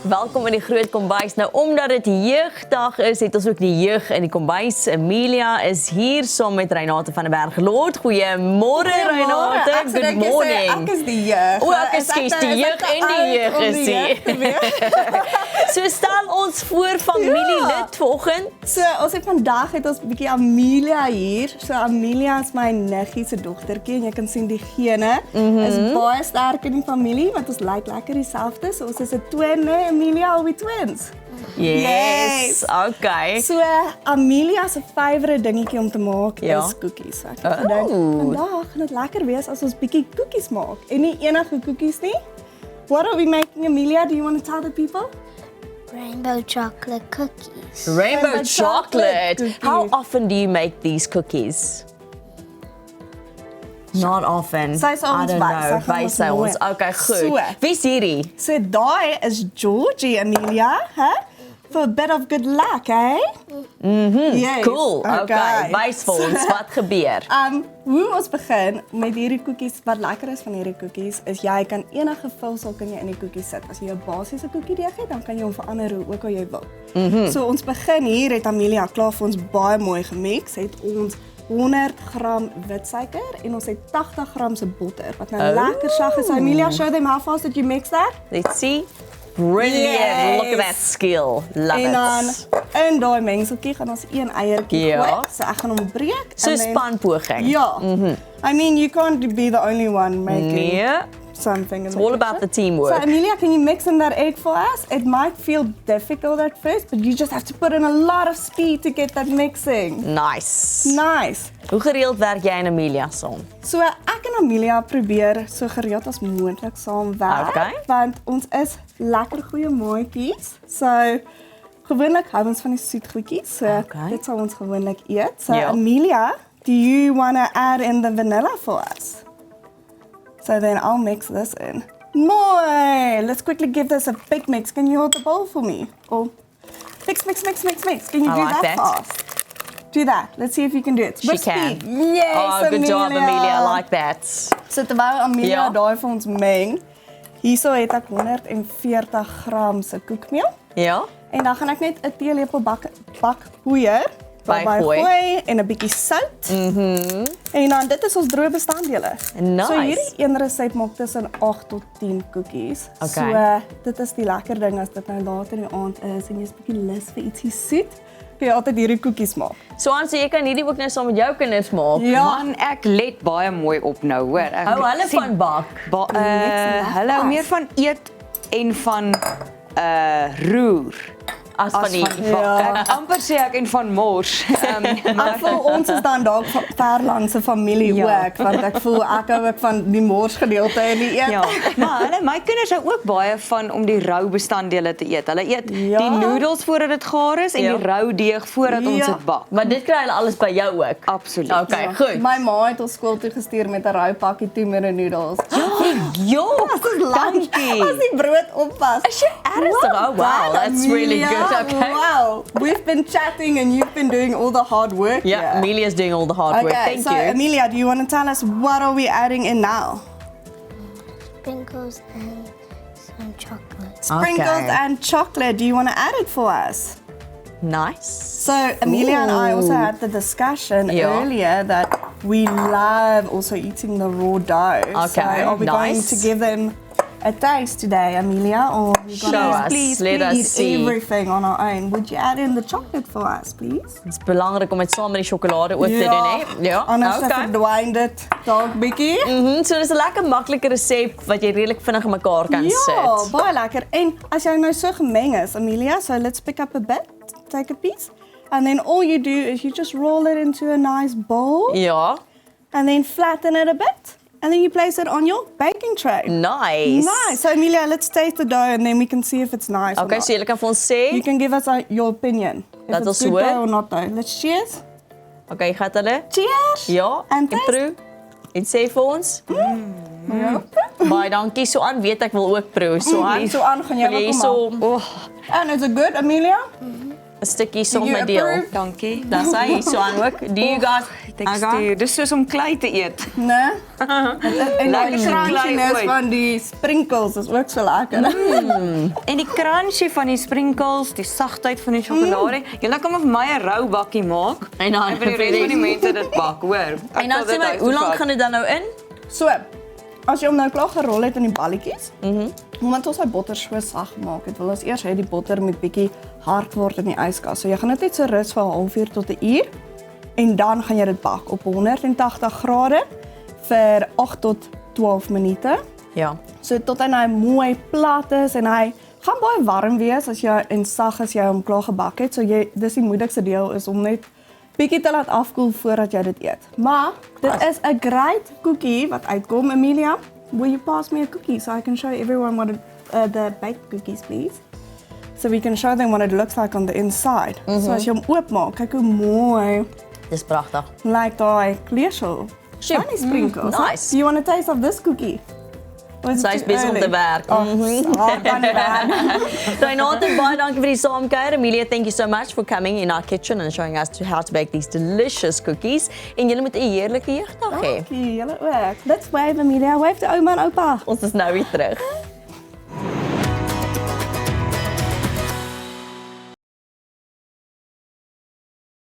Welkom in die Groot Kombuis. Nou, omdat dit jeugdag is, het ons ook die jeug in die kombuis. Amelia is hier saam met Renate van der Berg-Lord. Goeiemôre Renate. Good morning. Ek is die jeug. O, ek is die jeug en die jeug is hier. So stel ons voor familielid vanoggend. So, ons het vandag het ons 'n bietjie Amelia hier. So Amelia is my niggie se dogtertjie en jy kan sien die gene is baie sterk in die familie want ons lyk lekker dieselfde. So ons is 'n twinne. Amelia, are we twins? Yes. Okay. So Amelia se favourite dingetjie om te maak Ja. is koekies. So ek het gedink vandag gaan dit lekker wees as ons bietjie koekies maak. En nie enige koekies nie. What are we making, Amelia? Do you want to tell the people? Rainbow chocolate cookies. Rainbow chocolate. cookies. How often do you make these cookies? Not often. Sy sal I ons don't wys. know. Sy gaan Wys ons sy ons. mooi- Okay, goed. So. Wie's hierdie? So daai is Georgie, Amelia, huh? For a bit of good luck, eh? Yes. Cool. Okay. Wys vir ons wat gebeur. Hoe ons begin met hierdie koekies, wat lekker is van hierdie koekies, is jy kan enige vulsel kan jy in die koekies sit. As jy 'n basiese koekie deeg het, dan kan jy hom verander hoe ook al jy wil. So ons begin hier, het Amelia klaar vir ons baie mooi gemix, het ons 100 gram wit suiker en ons het 80 gram se botter wat nou lekker sag is. So Amelia, show them how fast did you mix that? Let's see. Brilliant. Yes. Look at that skill. Love En dan it. in daai mengseltjie gaan ons een eiertjie Ja. gooi. So ek gaan hom breek. So and then- spanpoging. Ja. I mean, you can't be the only one making Nee. something. It's all about the teamwork. So Amelia, can you mix in that egg for us? It might feel difficult at first, but you just have to put in a lot of speed to get that mixing. Nice. Nice. Hoe gereeld werk jy en Amelia saam? So ek en Amelia probeer so gereeld as moontlik saamwerk, Okay. want ons is lekker goeie maatjies. So gewoonlik hou ons van die soet goedjies. So Okay. dit sal ons gewoonlik eet. So Ja. Amelia, do you want to add in the vanilla for us? So then I'll mix this in. Mooi! Let's quickly give this a big mix. Can you hold the bowl for me? Or mix. Can you I do like that that. fast? Do that. Let's see if you can do it. She With can. speed. Yes, Oh, good job, Amelia. I like that. So terwyl Amelia Ja. daai vir ons meng, hierso het ek 140 gram se koekmeel Ja? en dan gaan ek net 'n teelepel bakpoeier Bygooi. gooi en 'n bietjie sout. En dan dit is ons droë bestanddele. Nice. So hierdie een resep maak tussen 8 tot 10 koekies. Okay. So dit is die lekker ding as dit nou later in die aand is en jy's bietjie lus vir ietsie soet, kan jy altyd hierdie koekies maak. So Ansie, jy kan hierdie ook nou saam met jou kinders maak. Ja. Man, ek let baie mooi op nou, hoor. Ek Hou hulle sien van bak. hulle hou meer van eet en van roer. As van die Ja. Ek amper sê ek en van mors. Ek voel ons is dan dalk ver langs 'n familie Ja. ook, want ek voel ek hou ook van die mors gedeelte en die eet. Ja, maar my kinders hou ook baie van om die rou bestanddele te eet. Hulle eet Ja. die noedels voordat dit gaar is en Ja. die rou deeg voordat ons Ja. dit bak. Maar dit kry hulle alles by jou ook. Absoluut. Okay, goed. My ma het ons skool toe gestuur met 'n rou pakkie toemerenoedels. Jo, dankie. As die brood oppas. Is jy ernstig? Oh wow, that's really good. Okay. Wow. We've been chatting and you've been doing all the hard work. Yeah, here. Amelia's doing all the hard work. Okay, Thank so you. Amelia, do you want to tell us what are we adding in now? Sprinkles and some chocolate. Sprinkles Okay. and chocolate. Do you want to add it for us? Nice. So Amelia and I also had the discussion Yeah. earlier that we love also eating the raw dough. Okay, So are we going nice. to give them a taste today, Amelia? Or we're Show gonna us, please let us eat see. everything on our own? Would you add in the chocolate for us, please? Dit is belangrik om dit saam met die sjokolade ook te doen, hè? Ja. Anders Okay. verdwyn dit dalk bietjie. So dis 'n lekker maklike resep wat jy redelik vinnig in mekaar kan Ja, sit. baie lekker. En as jy nou so gemeng is, Amelia, so let's pick up a bit, take a piece. And then all you do is you just roll it into a nice bowl Ja. and then flatten it a bit. And then you place it on your baking tray. Nice. Nice. So Amelia, let's taste the dough and then we can see if it's nice or Okay, not. so jy kan vir ons sê. You can give us your opinion. If Laat it's ons good hoor. dough or not dough. Let's cheers. Okay, gaan hulle? Cheers. Ja, En en taste. proe. En sê vir ons. Ja. Baie dankie. So aan weet ek wil ook proe. So aan. So aan gaan jy Wil jy ook so maak. And is it good, Amelia? 'n stukkie Do saam you met deel. approve? Dankie. Dis hy so aan ook. Do you guys Tekstuur. Dis soos om klei te eet. Nee? En Lekker die se klei crunchiness ooit. van die sprinkles is ook so lekker. En die crunchy van die sprinkles, die sagtheid van die sjokolade. Julle kan vir my 'n rou bakkie maak. En dan vir die res van die mense dit bak, hoor. En dan sê my, hoe lank gaan dit dan nou in? So, as jy hom nou klaar gerol het in die balletjies, omdat ons hy botter so sag maak het, wil ons eers hê die botter moet bietjie hard word in die yskas. So jy gaan dit net so rus vir 'n halfuur tot 'n uur en dan gaan jy dit bak op 180 grade vir 8 tot 12 minute. Ja. So tot hy nou mooi plat is en hy gaan baie warm wees as jy en sag as jy hom klaar gebak het. So dis die moeilikste deel is om net bietjie te laat afkoel voordat jy dit eet. Maar dit is 'n great cookie wat uitkom. Amelia, will you pass me a cookie so I can show everyone what the baked cookies, please? So we can show them what it looks like on the inside. So as jy hom oopmaak, kyk hoe mooi Dis pragtig. lyk daai kleersel. Sjoe. Shiny sprinkles. Nice. Do you want a taste of this cookie? Or is it Sy's too besig om early? te werk. Oh, kan nie werk. Renate, baie dankie vir die saamkuier. Amelia, thank you so much for coming in our kitchen and showing us how to bake these delicious cookies. En julle moet 'n heerlike jeugdag hê. Dankie, julle ook. Let's wave, Amelia. Wave to ouma en oupa. Ons is nou weer terug.